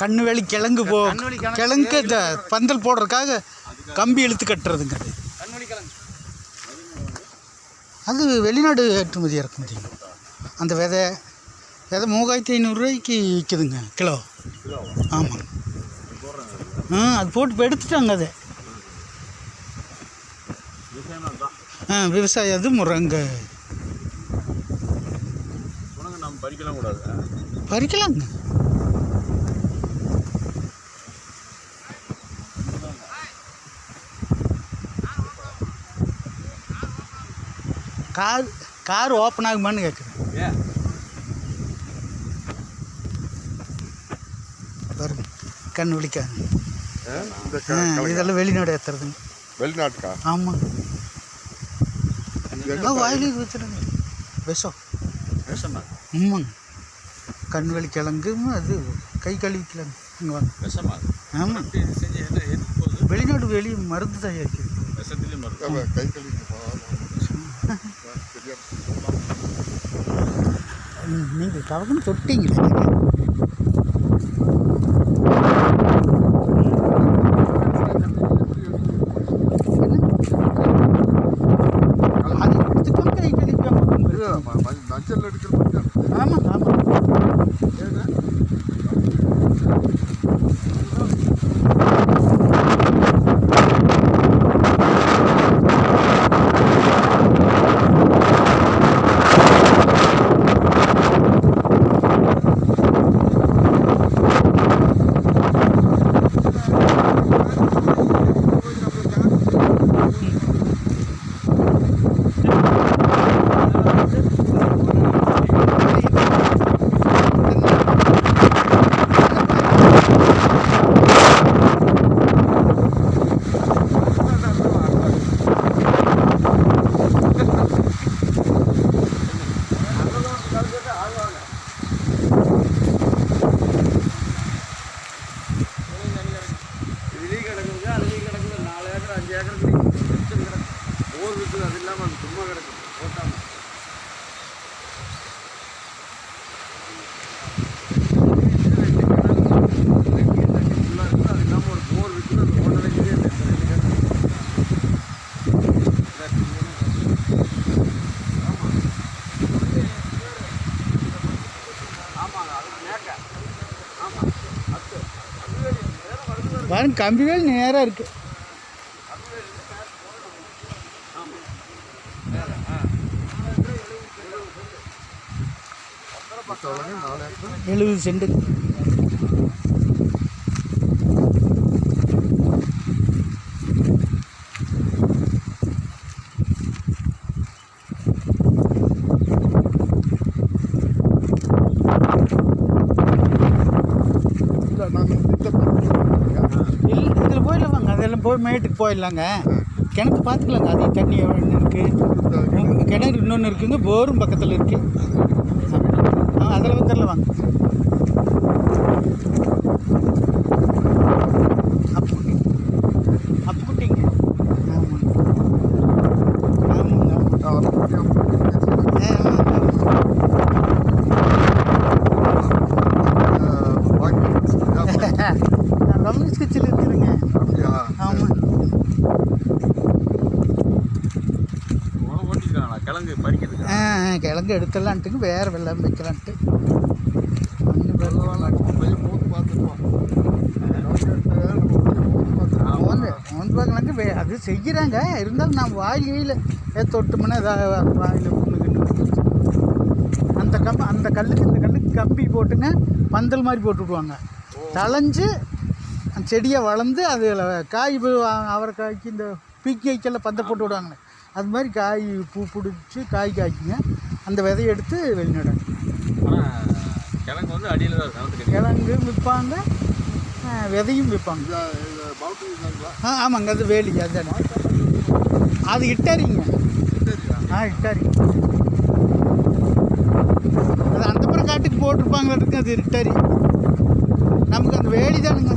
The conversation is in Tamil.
கண்ணுவெளி கிழங்கு கிழங்கு இந்த பந்தல் போடுறதுக்காக கம்பி இழுத்து கட்டுறதுங்க. அது வெளிநாடு ஏற்றுமதி இறக்குமதி. அந்த விதை 3500 விற்குதுங்க கிலோ. ஆமாம். அது போட்டு இப்போ எடுத்துட்டாங்க. அது விவசாயம். அது முருங்கை பறிக்கலாங்க. கார் ஓப்பன் ஆகுமான்னு கேட்குறேன். பாருங்க கண் விழிக்காங்க. இதெல்லாம் வெளிநாடு ஏற்றுறதுங்க. வெளிநாட்டுக்கா? ஆமாங்க. வாயிலுக்கு வச்சுருங்க. விஷம். ஆமாங்க. கண்வெளி கிழங்கு அது கை கழுவிக்கலாங்க. இங்கே வாங்க. ஆமாம். வெளிநாடு மருந்து தயாரிக்குது. நீங்கள் கவனம் தொட்டிங்களே. ஆமாம் ஆமாம். பாருங்க கம்பிகள் நேராக இருக்குது. 70 சென்ட். இதில் போயிடலாம் வாங்க. அதெல்லாம் போய் மேட்டுக்கு போயிடலாங்க. கிணத்து பார்த்துக்கலாங்க. அது தண்ணி எவ்வளோ இருக்குது. கிணறு இன்னொன்று இருக்குங்க. போரும் பக்கத்தில் இருக்குது. அதில் வந்துடலாம் வாங்க. அப்புக்குட்டிங்க. ரமேஷ் கட்சியில் இருக்குதுங்க. ஆமாம். கிழங்கு எடுத்துடலான்ட்டுங்க. வேறு வெள்ளாமை வைக்கலான்ட்டு பார்க்கலாங்க. அது செய்கிறாங்க. இருந்தாலும் நான் வாயில் தொட்டுமுன்னா ஏதாவது வாயில் அந்த கல்லுக்கு இந்த கல்லுக்கு கம்பி போட்டுங்க பந்தல் மாதிரி போட்டு விடுவாங்க. தளைஞ்சு அந்த செடியை வளர்ந்து அதில் காய் அவரைக்காய்க்கு இந்த பீக்கைக்கெல்லாம் பந்தல் போட்டு விடுவாங்களே அது மாதிரி காய் பூ பிடிச்சி காய் காய்க்குங்க. அந்த விதையை எடுத்து வெளிநடுவாங்க. கிழங்கு வந்து அடியில் தான் கிழங்கு விற்பாங்க. விதையும் விற்பாங்க. ஆமாங்க. அது வேலி. அதுதானே அது இட்டாரிங்க. இட்டாரி. அது அந்த புறம் காட்டுக்கு போட்டிருப்பாங்களா இருக்கு. அது இட்டாரி. நமக்கு அந்த வேலி தானுங்க.